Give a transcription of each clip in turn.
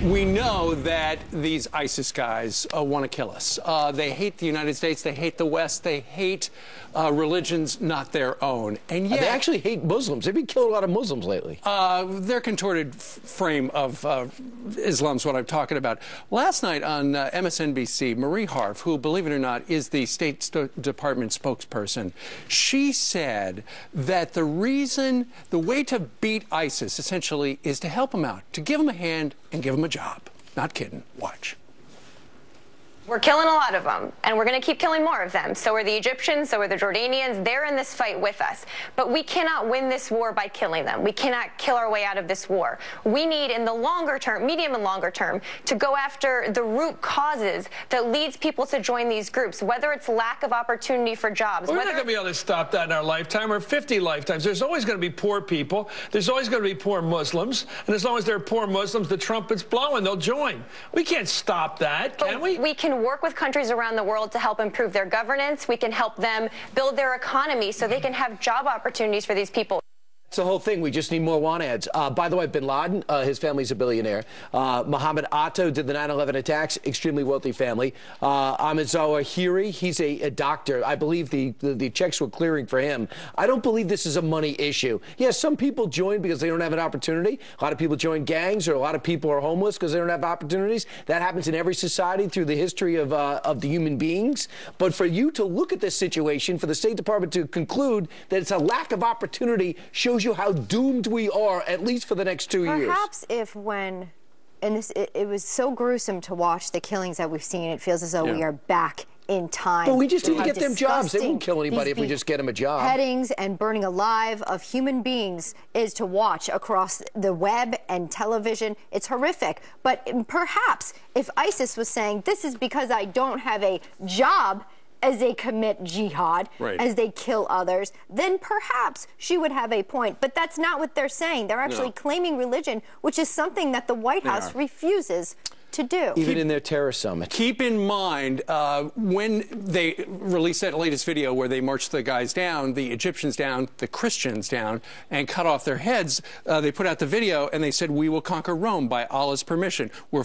We know that these ISIS guys want to kill us. They hate the United States. They hate the West. They hate religions not their own. And yet, they actually hate Muslims. They've been killing a lot of Muslims lately. Their contorted frame of Islam is what I'm talking about. Last night on MSNBC, Marie Harf, who, believe it or not, is the State Department spokesperson, she said that the way to beat ISIS, essentially, is to help them out, to give them a hand and give them a job. Not kidding. Watch. We're killing a lot of them, and we're going to keep killing more of them. So are the Egyptians, so are the Jordanians. They're in this fight with us. But we cannot win this war by killing them. We cannot kill our way out of this war. We need, in the longer term, medium and longer term, to go after the root causes that leads people to join these groups, whether it's lack of opportunity for jobs. We're not going to be able to stop that in our lifetime or 50 lifetimes. There's always going to be poor people. There's always going to be poor Muslims. And as long as there are poor Muslims, the trumpet's blowing. They'll join. We can't stop that, can we? We can work with countries around the world to help improve their governance. We can help them build their economy so they can have job opportunities for these people. It's the whole thing. We just need more want ads. By the way, bin Laden, his family's a billionaire. Mohammed Atta did the 9/11 attacks, extremely wealthy family. Ahmed Zawahiri, he's a doctor. I believe the checks were clearing for him. I don't believe this is a money issue. Yes, some people join because they don't have an opportunity. A lot of people join gangs, or a lot of people are homeless because they don't have opportunities. That happens in every society through the history of the human beings. But for you to look at this situation, for the State Department to conclude that it's a lack of opportunity, shows you how doomed we are, at least for the next 2 years. Perhaps if it was so gruesome to watch the killings that we've seen, it feels as though we are back in time. But we just need to get them jobs. They won't kill anybody if we just get them a job. Headings and burning alive of human beings is to watch across the web and television. It's horrific. But perhaps if ISIS was saying, this is because I don't have a job, as they commit jihad, as they kill others, then perhaps she would have a point. But that's not what they're saying. They're actually claiming religion, which is something that the White House refuses to do. Even in their terror summit. Keep in mind, when they released that latest video where they marched the guys down, the Egyptians down, the Christians down, and cut off their heads, they put out the video and they said, "We will conquer Rome by Allah's permission." We're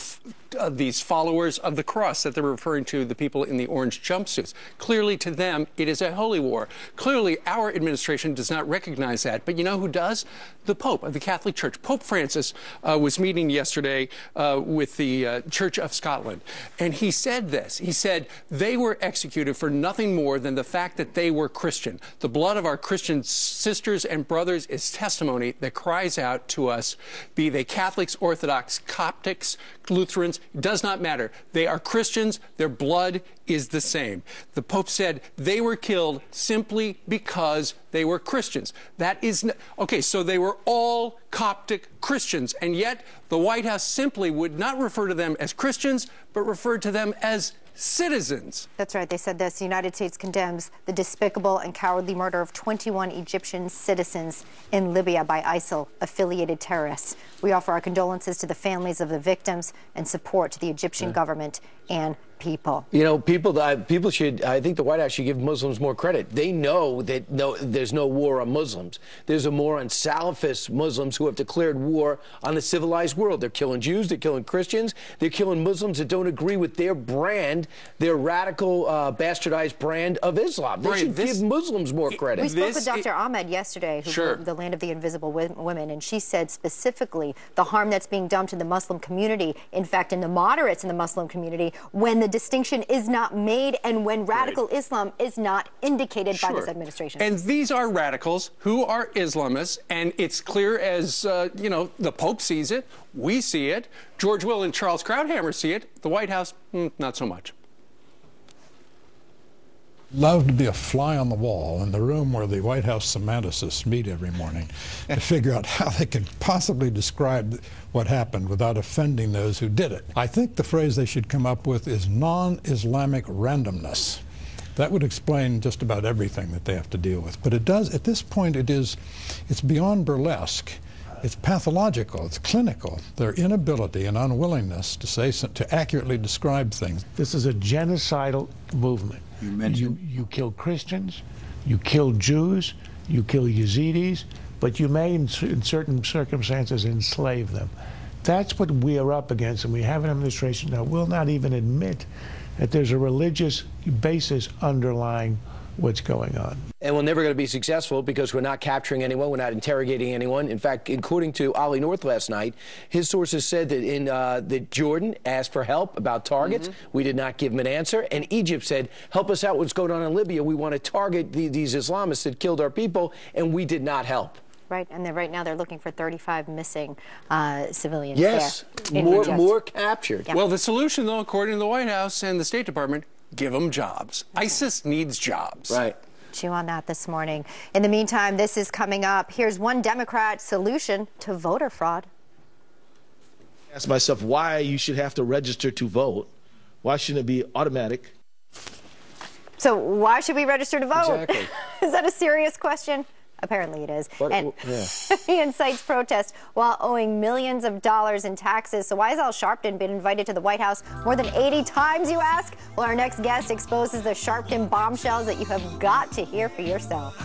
these followers of the cross that they're referring to, the people in the orange jumpsuits. Clearly to them, it is a holy war. Clearly, our administration does not recognize that. But you know who does? The Pope of the Catholic Church. Pope Francis was meeting yesterday with the Church of Scotland. And he said this. He said they were executed for nothing more than the fact that they were Christian. The blood of our Christian sisters and brothers is testimony that cries out to us, be they Catholics, Orthodox, Coptics, Lutherans, it does not matter. They are Christians. Their blood is the same. The Pope said they were killed simply because they were Christians. That is okay, so they were all Coptic Christians, and yet the White House simply would not refer to them as Christians, but referred to them as citizens. That's right. They said this. The United States condemns the despicable and cowardly murder of 21 Egyptian citizens in Libya by ISIL-affiliated terrorists. We offer our condolences to the families of the victims and support to the Egyptian government and people. You know, people should, I think the White House should give Muslims more credit. They know that there's no war on Muslims. There's a war on Salafist Muslims who have declared war on the civilized world. They're killing Jews, they're killing Christians, they're killing Muslims that don't agree with their brand, their radical, bastardized brand of Islam. They should give Muslims more credit. We spoke with Dr. Ahmed yesterday, who wrote The Land of the Invisible Women, and she said specifically the harm that's being done to the Muslim community, in fact, in the moderates in the Muslim community, when the distinction is not made and when radical Islam is not indicated by this administration. And these are radicals who are Islamists, and it's clear as, you know, the Pope sees it, we see it, George Will and Charles Krauthammer see it, the White House, not so much. Love to be a fly on the wall in the room where the White House semanticists meet every morning to figure out how they can possibly describe what happened without offending those who did it. I think the phrase they should come up with is non-Islamic randomness. That would explain just about everything that they have to deal with. But it does, at this point, it's beyond burlesque. It's pathological, it's clinical. Their inability and unwillingness to accurately describe things. This is a genocidal movement. You mentioned you kill Christians, you kill Jews, you kill Yazidis, but you may, in certain circumstances, enslave them. That's what we are up against, and we have an administration that will not even admit that there's a religious basis underlying what's going on. And we're never going to be successful because we're not capturing anyone, we're not interrogating anyone. In fact, according to Ollie North last night, his sources said that that Jordan asked for help about targets. We did not give him an answer. And Egypt said, help us out what's going on in Libya. We want to target these Islamists that killed our people, and we did not help. Right, and right now they're looking for 35 missing civilians. Yes, there more captured. Yep. Well, the solution, though, according to the White House and the State Department, give them jobs. ISIS needs jobs. Right. Chew on that this morning. In the meantime, this is coming up. Here's one Democrat solution to voter fraud. I ask myself why you should have to register to vote. Why shouldn't it be automatic? So why should we register to vote? Exactly. Is that a serious question? Apparently it is. And he incites protest while owing millions of dollars in taxes. So why has Al Sharpton been invited to the White House more than 80 times, you ask? Well, our next guest exposes the Sharpton bombshells that you have got to hear for yourself.